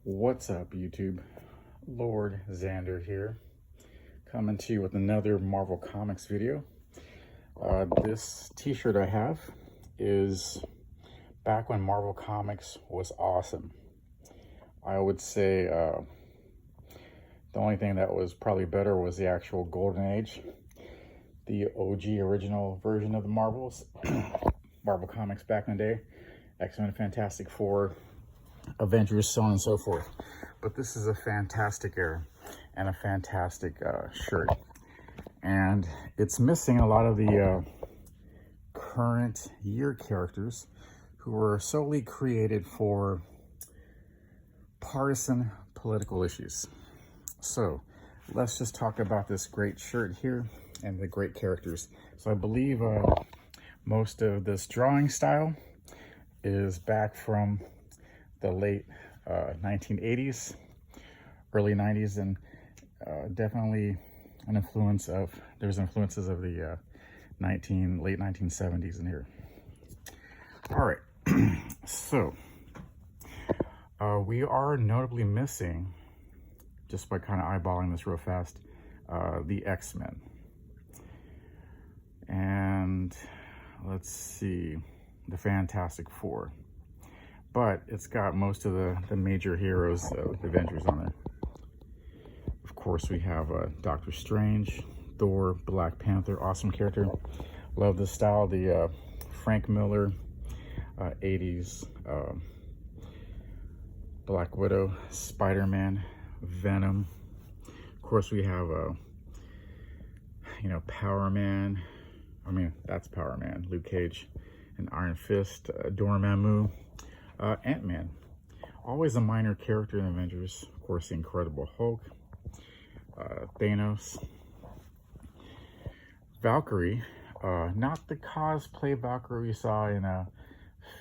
What's up, YouTube? Lord Xander here, coming to you with another Marvel Comics video. This t-shirt I have is back when Marvel Comics was awesome. I would say the only thing that was probably better was the actual Golden Age, the OG original version of the Marvels, Marvel Comics back in the day, X-Men, Fantastic Four, Avengers, so on and so forth. But this is a fantastic era and a fantastic shirt, and it's missing a lot of the current year characters who were solely created for partisan political issues. So let's just talk about this great shirt here and the great characters. So I believe most of this drawing style is back from the late 1980s, early 90s, and definitely an influence of, there's influences of the late 1970s in here. All right, so we are notably missing, just by kind of eyeballing this real fast, the X-Men. And let's see, the Fantastic Four. But it's got most of the major heroes of the Avengers on there. Of course, we have Doctor Strange, Thor, Black Panther, awesome character. Love the style, the Frank Miller 80s Black Widow, Spider-Man, Venom. Of course, we have Power Man. I mean, that's Power Man, Luke Cage, and Iron Fist, Dormammu. Ant-Man, always a minor character in Avengers. Of course, the Incredible Hulk, Thanos, Valkyrie, not the cosplay Valkyrie we saw in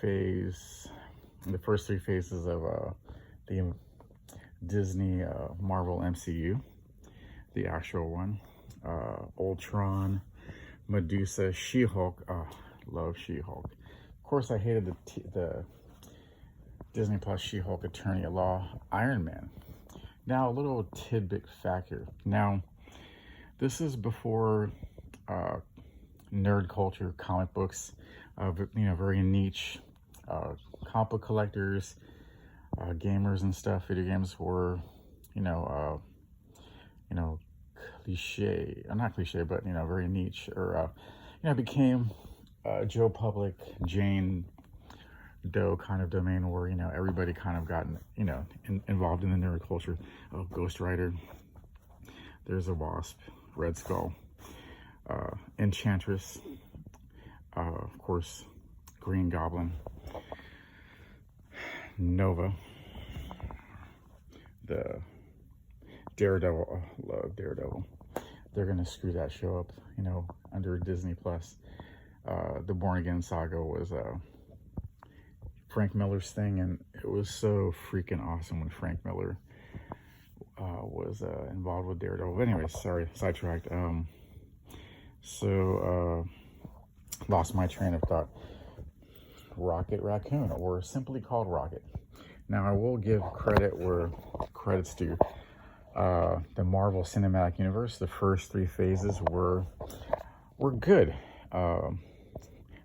the first three phases of the Disney Marvel MCU, the actual one, Ultron, Medusa, She-Hulk. Love She-Hulk. Of course, I hated the Disney Plus She-Hulk Attorney at Law, Iron Man. Now, a little tidbit fact here. Now, this is before nerd culture, comic books, very niche. Comic book collectors, gamers and stuff. Video games were, cliche. Not cliche, but very niche. Or became Joe Public, Jane Doe kind of domain where everybody kind of gotten involved in the nerd culture. Oh, Ghost Rider, there's a Wasp, Red Skull, Enchantress, of course, Green Goblin, Nova, the Daredevil. Love Daredevil. They're gonna screw that show up under Disney Plus. The Born Again saga was Frank Miller's thing, and it was so freaking awesome when Frank Miller was involved with Daredevil. But anyways, sorry, sidetracked. Lost my train of thought. Rocket Raccoon, or simply called Rocket. Now, I will give credit where credit's due. The Marvel Cinematic Universe, the first three phases were good.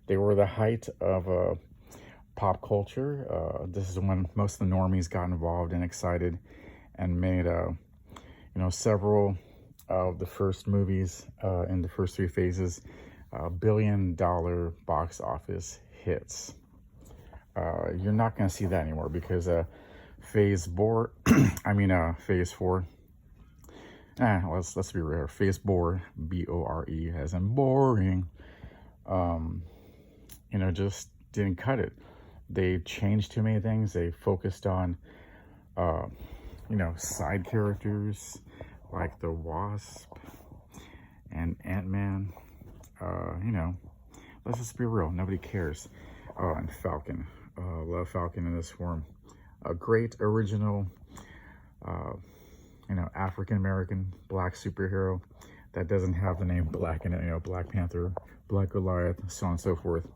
They were the height of pop culture. This is when most of the normies got involved and excited and made several of the first movies in the first three phases billion-dollar box office hits. You're not going to see that anymore because phase 4 let's be real, phase 4, B-O-R-E, as in boring, just didn't cut it. They changed too many things. They focused on, side characters like the Wasp and Ant-Man. Let's just be real. Nobody cares. Oh, and Falcon. Love Falcon in this form. A great original, African-American black superhero that doesn't have the name Black in it. Black Panther, Black Goliath, so on and so forth.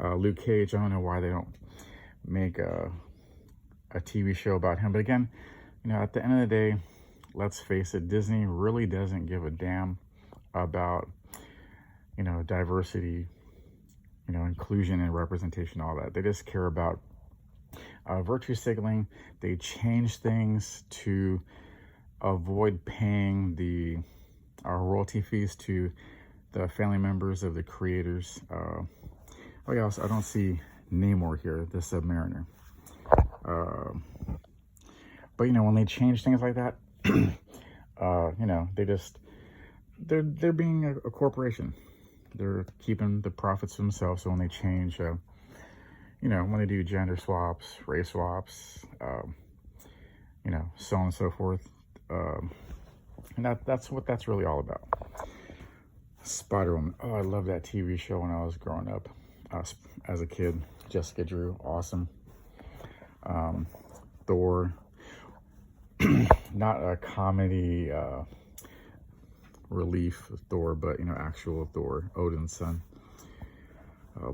Luke Cage, I don't know why they don't make a TV show about him. But again, you know, at the end of the day, let's face it, Disney really doesn't give a damn about, you know, diversity, you know, inclusion and representation, all that. They just care about virtue signaling. They change things to avoid paying the royalty fees to the family members of the creators. Oh yeah, also, I don't see Namor here, the Submariner. But you know, when they change things like that, you know, they're being a corporation. They're keeping the profits for themselves. So when they change, you know, when they do gender swaps, race swaps, you know, so on and so forth, and that's what that's really all about. Spider-Woman. Oh, I love that TV show when I was growing up. As a kid, Jessica Drew, awesome. Thor, not a comedy relief Thor, but, you know, actual Thor, Odin's son.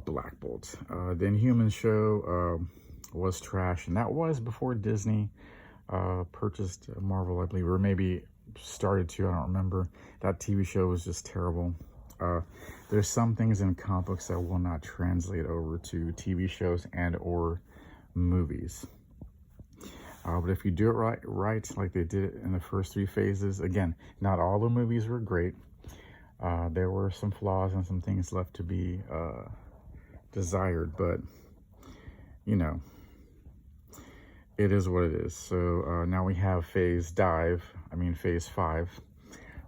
Black Bolt. The Inhumans show was trash, and that was before Disney purchased Marvel, I believe, or maybe started to, I don't remember. That TV show was just terrible. There's some things in comic books that will not translate over to TV shows and or movies. But if you do it right, like they did it in the first 3 phases, again, not all the movies were great. There were some flaws and some things left to be desired, but, you know, it is what it is. So now we have phase 5.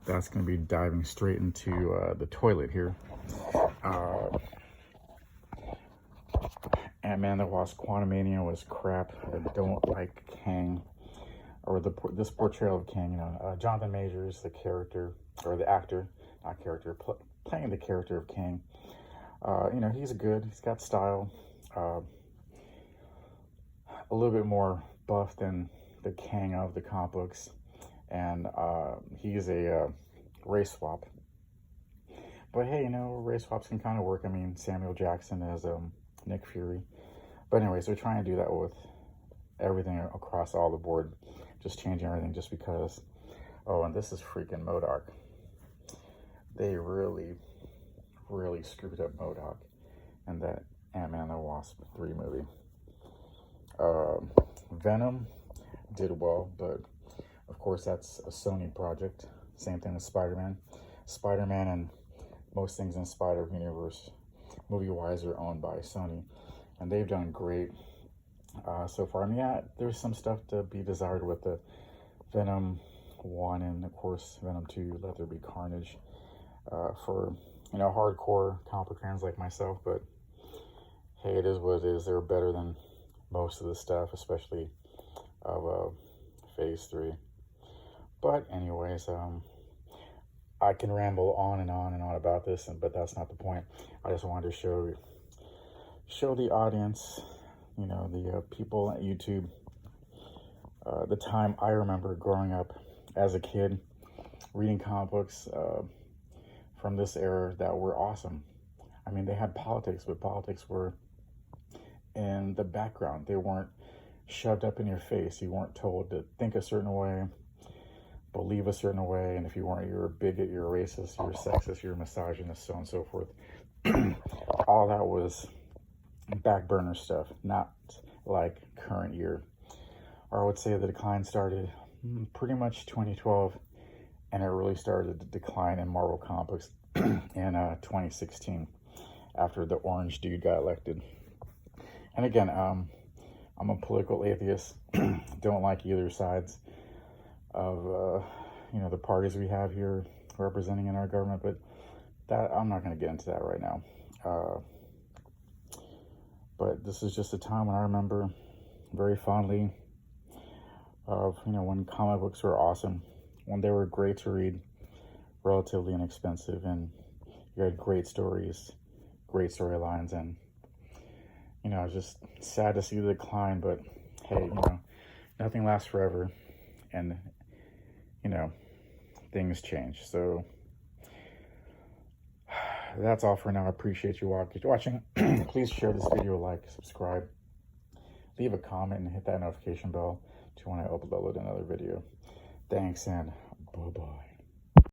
That's going to be diving straight into the toilet here. Ant-Man the Wasp: Quantumania was crap. I don't like Kang, or this portrayal of Kang. You know, Jonathan Majors, the character, or the actor, not character, playing the character of Kang. You know, he's good. He's got style. A little bit more buff than the Kang of the comic books, and he's a race swap. But hey, you know, race swaps can kind of work. I mean, Samuel Jackson as Nick Fury. But anyways, they're trying to do that with everything across all the board, just changing everything just because. Oh, and this is freaking MODOK. They really screwed up MODOK in that Ant-Man the Wasp 3 movie. Venom did well, but of course that's a Sony project. Same thing with Spider-Man. Spider-Man and most things in Spider-Universe movie-wise are owned by Sony, and they've done great so far. I mean, yeah, there's some stuff to be desired with the Venom 1 and of course Venom 2, Let There Be Carnage, for, you know, hardcore comic book fans like myself. But hey, it is what it is. They're better than most of the stuff, especially of phase 3. But anyways, I can ramble on and on and on about this, but that's not the point. I just wanted to show the audience, you know, the people at YouTube, the time I remember growing up as a kid, reading comic books from this era that were awesome. I mean, they had politics, but politics were in the background. They weren't shoved up in your face. You weren't told to think a certain way, believe a certain way, and if you weren't, you're a bigot, you're a racist, you're a sexist, you're a misogynist, so on and so forth. All that was back burner stuff, not like current year. Or I would say the decline started pretty much 2012, and it really started to decline in Marvel Comics in 2016 after the orange dude got elected. And again, I'm a political atheist. Don't like either sides of you know, the parties we have here representing in our government, but that I'm not going to get into that right now. But this is just a time when I remember very fondly of, you know, when comic books were awesome, when they were great to read, relatively inexpensive, and you had great stories, great storylines, and, you know, it's just sad to see the decline, but hey, you know, nothing lasts forever, and, you know, things change. So that's all for now. I appreciate you watching. Please share this video, like, subscribe, leave a comment and hit that notification bell to when I upload another video. Thanks and bye-bye.